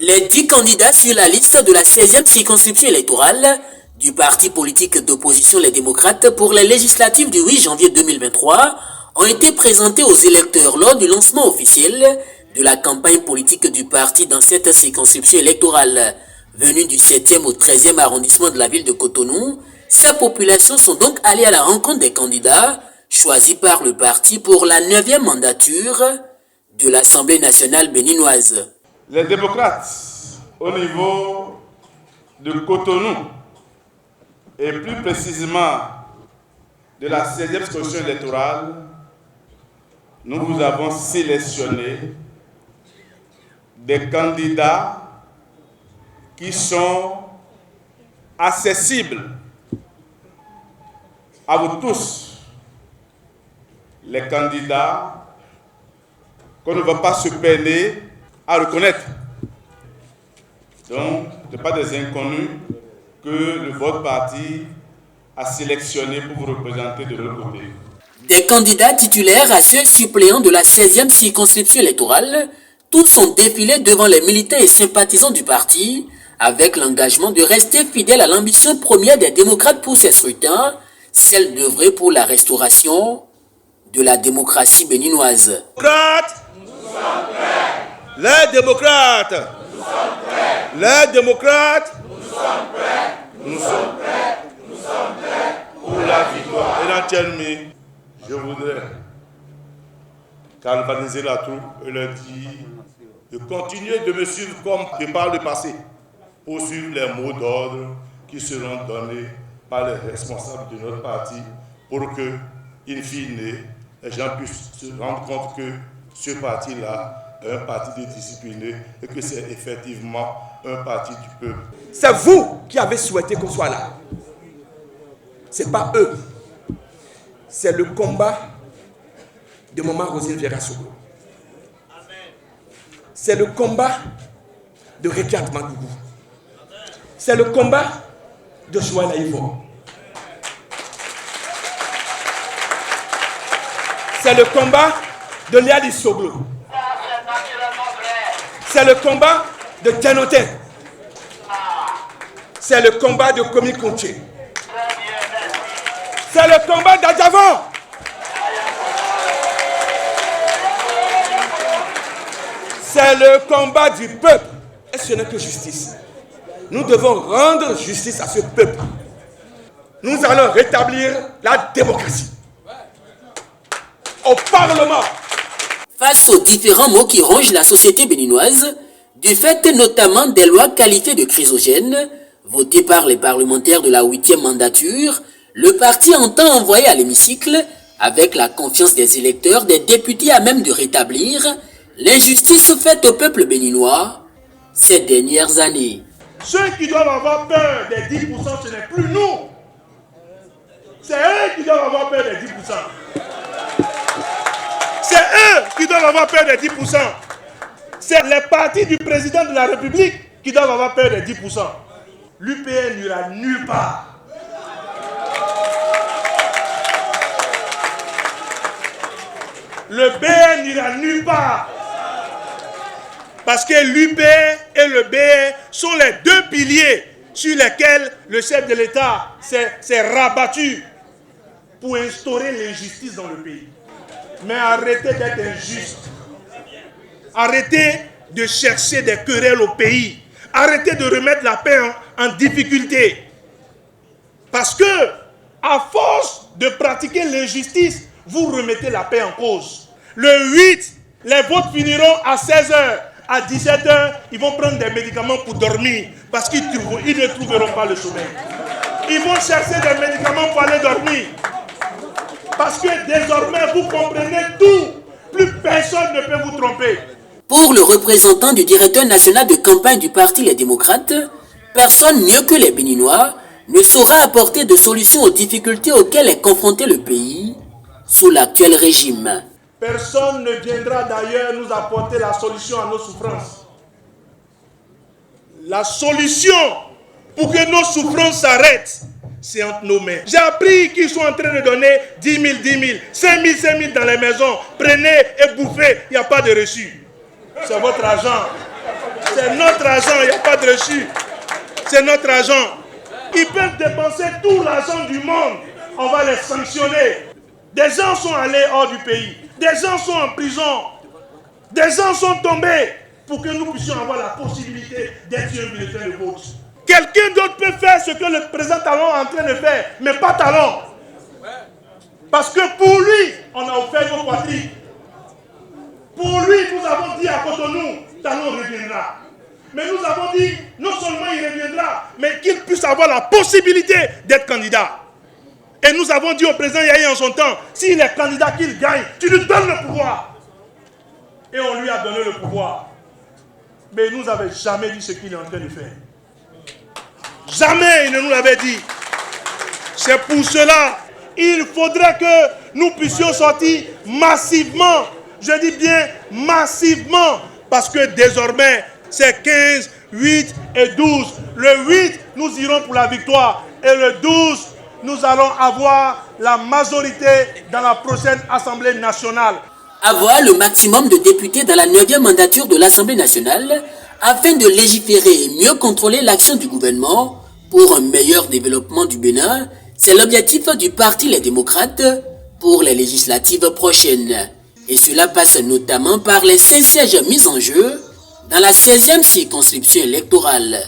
Les 10 candidats sur la liste de la 16e circonscription électorale du parti politique d'opposition Les Démocrates pour les législatives du 8 janvier 2023 ont été présentés aux électeurs lors du lancement officiel de la campagne politique du parti dans cette circonscription électorale. Venus du 7e au 13e arrondissement de la ville de Cotonou, ces populations sont donc allées à la rencontre des candidats choisis par le parti pour la 9e mandature de l'Assemblée nationale béninoise. Les démocrates, au niveau de Cotonou, et plus précisément de la 16e circonscription électorale, nous vous avons sélectionné des candidats qui sont accessibles à vous tous. Les candidats qu'on ne va pas se peiner à reconnaître. Donc, ce n'est pas des inconnus que votre parti a sélectionné pour vous représenter de l'autre côté. Des candidats titulaires à ceux suppléants de la 16e circonscription électorale, tous sont défilés devant les militants et sympathisants du parti, avec l'engagement de rester fidèles à l'ambition première des démocrates pour ces scrutins, celle d'œuvrer pour la restauration de la démocratie béninoise. Les démocrates, les démocrates, nous sommes prêts pour la victoire. Et dans Tchelmi, je voudrais galvaniser la troupe et leur dire de continuer de me suivre comme de par le passé, pour suivre les mots d'ordre qui seront donnés par les responsables de notre parti pour que, in fine, les gens puissent se rendre compte que ce parti-là est un parti de disciplinés et que c'est effectivement un parti du peuple. C'est vous qui avez souhaité qu'on soit là. Ce n'est pas eux. C'est le combat de Maman Roselyne Vera-Soglo. C'est le combat de Rekiat Magougou. C'est le combat de Joël Aïvo. C'est le combat de Léali Soglo. C'est le combat de Tenoten. C'est le combat de Komi Konché. C'est le combat d'Adjavan. C'est le combat du peuple. Et ce n'est que justice. Nous devons rendre justice à ce peuple. Nous allons rétablir la démocratie. Au Parlement. Face aux différents maux qui rongent la société béninoise, du fait notamment des lois qualifiées de chrysogènes, votées par les parlementaires de la 8e mandature, le parti entend envoyer à l'hémicycle, avec la confiance des électeurs, des députés à même de rétablir l'injustice faite au peuple béninois ces dernières années. Ceux qui doivent avoir peur des 10%, ce n'est plus nous. C'est eux qui doivent avoir peur des 10%. C'est eux qui doivent avoir peur des 10%. C'est les partis du président de la République qui doivent avoir peur des 10%. L'UPN n'ira nulle part. Le BN n'ira nulle part. Parce que l'UPN et le BN sont les deux piliers sur lesquels le chef de l'État s'est rabattu pour instaurer l'injustice dans le pays. Mais arrêtez d'être injuste. Arrêtez de chercher des querelles au pays. Arrêtez de remettre la paix en difficulté. Parce que, à force de pratiquer l'injustice, vous remettez la paix en cause. Le 8, les votes finiront à 16h. À 17h, ils vont prendre des médicaments pour dormir. Parce qu'ils ne trouveront pas le sommeil. Ils vont chercher des médicaments pour aller dormir. Parce que désormais, vous comprenez tout. Plus personne ne peut vous tromper. Pour le représentant du directeur national de campagne du parti Les Démocrates, personne mieux que les Béninois ne saura apporter de solutions aux difficultés auxquelles est confronté le pays sous l'actuel régime. Personne ne viendra d'ailleurs nous apporter la solution à nos souffrances. La solution pour que nos souffrances s'arrêtent, c'est entre nos mains. J'ai appris qu'ils sont en train de donner 10 000, 10 000, 5 000, 5 000 dans les maisons. Prenez et bouffez, il n'y a pas de reçu. C'est votre argent. C'est notre argent, il n'y a pas de reçu. C'est notre argent. Ils peuvent dépenser tout l'argent du monde. On va les sanctionner. Des gens sont allés hors du pays. Des gens sont en prison. Des gens sont tombés pour que nous puissions avoir la possibilité d'être un bulletin de vote. Quelqu'un d'autre peut faire ce que le président Talon est en train de faire, mais pas Talon. Parce que pour lui, on a offert nos patries. Pour lui, nous avons dit à Cotonou, Talon reviendra. Mais nous avons dit, non seulement il reviendra, mais qu'il puisse avoir la possibilité d'être candidat. Et nous avons dit au président Yahi en son temps, s'il est candidat, qu'il gagne, tu lui donnes le pouvoir. Et on lui a donné le pouvoir. Mais il ne nous avait jamais dit ce qu'il est en train de faire. Jamais il ne nous l'avait dit. C'est pour cela, il faudrait que nous puissions sortir massivement. Je dis bien massivement, parce que désormais, c'est 15, 8 et 12. Le 8, nous irons pour la victoire. Et le 12, nous allons avoir la majorité dans la prochaine Assemblée nationale. Avoir le maximum de députés dans la 9e mandature de l'Assemblée nationale afin de légiférer et mieux contrôler l'action du gouvernement pour un meilleur développement du Bénin, c'est l'objectif du Parti Les Démocrates pour les législatives prochaines. Et cela passe notamment par les 5 sièges mis en jeu dans la 16e circonscription électorale.